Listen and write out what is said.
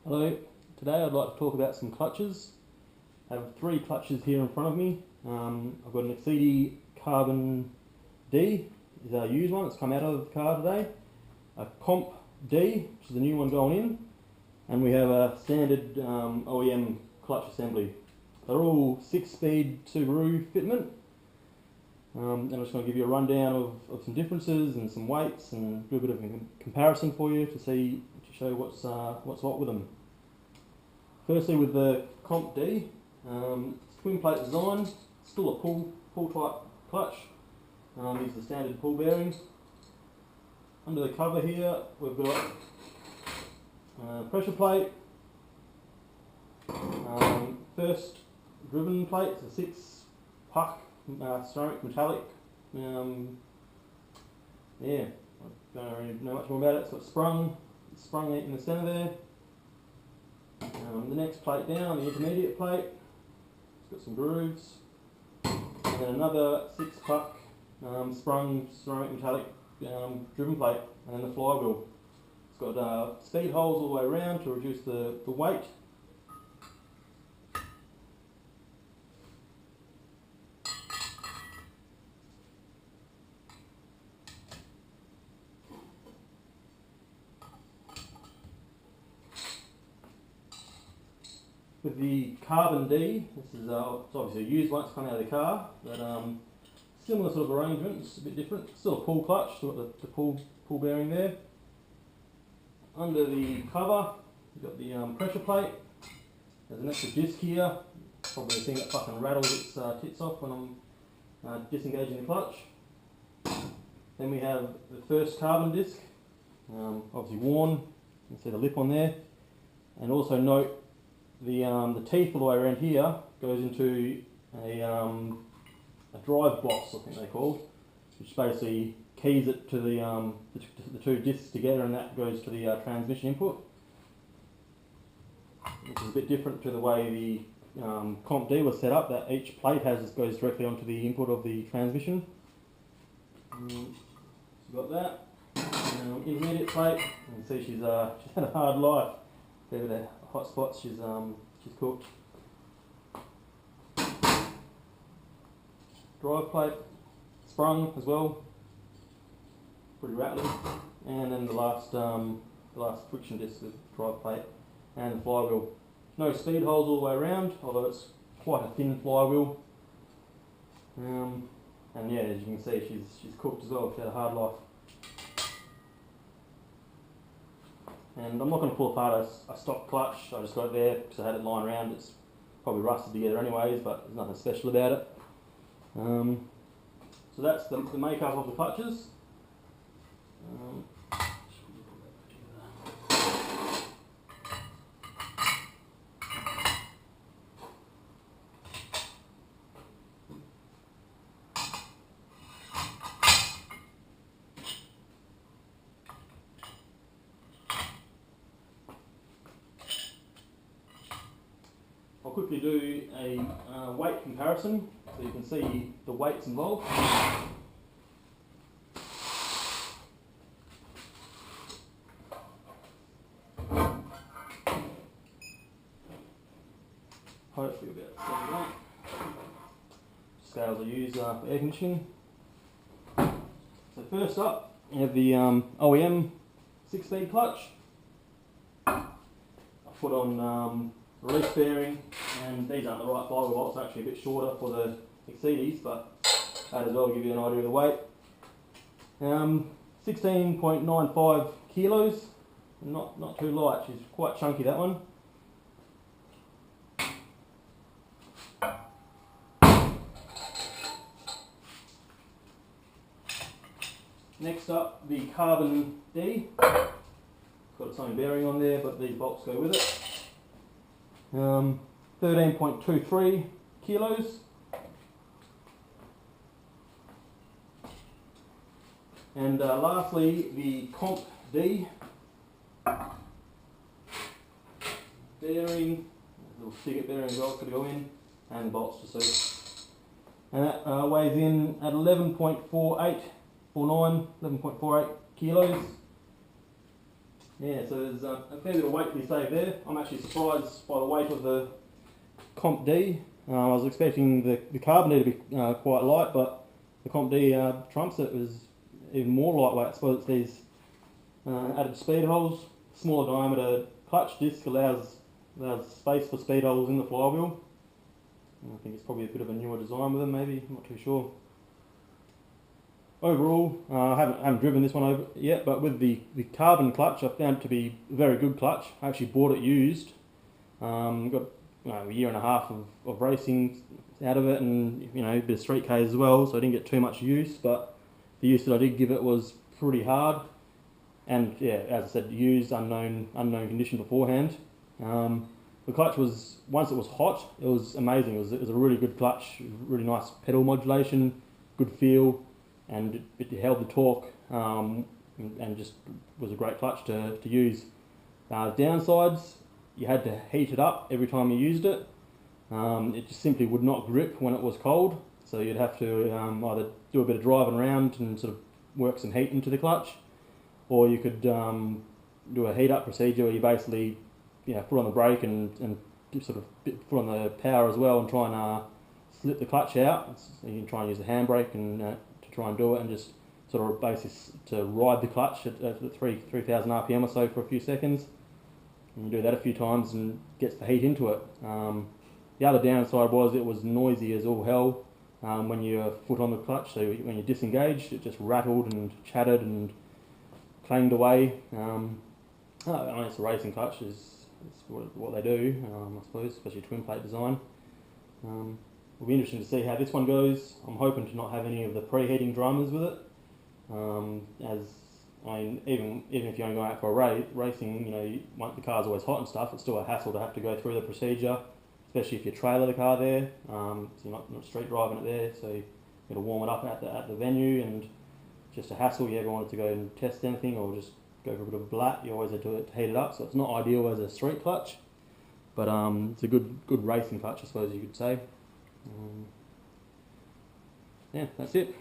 Hello, today I'd like to talk about some clutches. I have three clutches here in front of me. I've got an Exedy Carbon-D, is a used one that's come out of the car today. A Compe-D, which is the new one going in. And we have a standard OEM clutch assembly. They're all 6-speed Subaru fitment. And I'm just going to give you a rundown of some differences and some weights and do a bit of a comparison for you to show what's what with them. Firstly, with the Compe-D, it's twin plate design, still a pull type clutch. These are the standard pull bearings. Under the cover here, we've got pressure plate, first driven plate, it's a 6-puck ceramic metallic. Yeah, I don't really know much more about it. It's got sprung in the centre there. The next plate down, the intermediate plate, it's got some grooves, and then another 6-puck sprung ceramic metallic driven plate, and then the flywheel. It's got speed holes all the way around to reduce the weight. With the Carbon-D, this is it's obviously a used one, it's coming out of the car, but similar sort of arrangement, it's a bit different. Still a pull clutch, still got the pull bearing there. Under the cover, you've got the pressure plate. There's an extra disc here, probably the thing that fucking rattles its tits off when I'm disengaging the clutch. Then we have the first carbon disc, obviously worn, you can see the lip on there. And also note the teeth all the way around here goes into a drive box, I think they're called, which basically keys it to the two discs together, and that goes to the transmission input, which is a bit different to the way the Compe-D was set up, that each plate goes directly onto the input of the transmission. So we've got that. Intermediate plate, you can see she's had a hard life. There with the hot spots, she's cooked. Drive plate, sprung as well, pretty rattly, and then the last friction disc with drive plate and the flywheel. No speed holes all the way around, although it's quite a thin flywheel. And yeah, as you can see, she's cooked as well. She had a hard life. And I'm not going to pull apart a stock clutch, I just got it there because I had it lying around. It's probably rusted together anyways, but there's nothing special about it. So that's the makeup of the clutches. I'll quickly do a weight comparison so you can see the weights involved. Hopefully about 71. Scales I use for air conditioning. So first up, we have the OEM 6-speed clutch. I put on release bearing, and these aren't the right flywheel bolts, they're actually a bit shorter for the Exedys, but that as well will give you an idea of the weight. 16.95 kilos, not too light, she's quite chunky, that one. Next up, the Carbon-D. Got its own bearing on there, but these bolts go with it. 13.23 kilos. And lastly, the Compe-D bearing, a little spigot bearing as well, could go in, and the bolts to suit. And that weighs in at 11.48 kilos. Yeah, so there's a fair bit of weight to be saved there. I'm actually surprised by the weight of the Compe-D. I was expecting the Carbon-D to be quite light, but the Compe-D trumps it. It was even more lightweight. I suppose it's these added speed holes, smaller diameter clutch disc allows space for speed holes in the flywheel. I think it's probably a bit of a newer design with them, maybe, I'm not too sure. Overall, I haven't driven this one over yet, but with the carbon clutch, I found it to be a very good clutch. I actually bought it used. Got a year and a half of racing out of it, and a bit of street K's as well, so I didn't get too much use, but the use that I did give it was pretty hard. And yeah, as I said, used, unknown condition beforehand. The clutch was, once it was hot, it was amazing. It was a really good clutch, really nice pedal modulation, good feel, and it held the torque, and just was a great clutch to use. Downsides, you had to heat it up every time you used it. It just simply would not grip when it was cold, so you'd have to either do a bit of driving around and sort of work some heat into the clutch, or you could do a heat up procedure where you basically put on the brake and sort of put on the power as well and try and slip the clutch out. So you can try and use the handbrake and to try and do it, and just sort of basically to ride the clutch at 3,000 RPM or so for a few seconds. And you do that a few times and gets the heat into it. The other downside was it was noisy as all hell when you foot on the clutch. So when you disengaged, it just rattled and chattered and clanged away. It's a racing clutch, it's what they do, I suppose, especially twin plate design. It'll be interesting to see how this one goes. I'm hoping to not have any of the preheating dramas with it. Even if you're going to go out for a racing, the car's always hot and stuff. It's still a hassle to have to go through the procedure, especially if you trailer the car there. So you're not street driving it there, so you've got to warm it up at the venue, and just a hassle. You ever wanted to go and test anything or just go for a bit of blat, you always have to heat it up. So it's not ideal as a street clutch, but it's a good racing clutch, I suppose you could say. Yeah, that's it.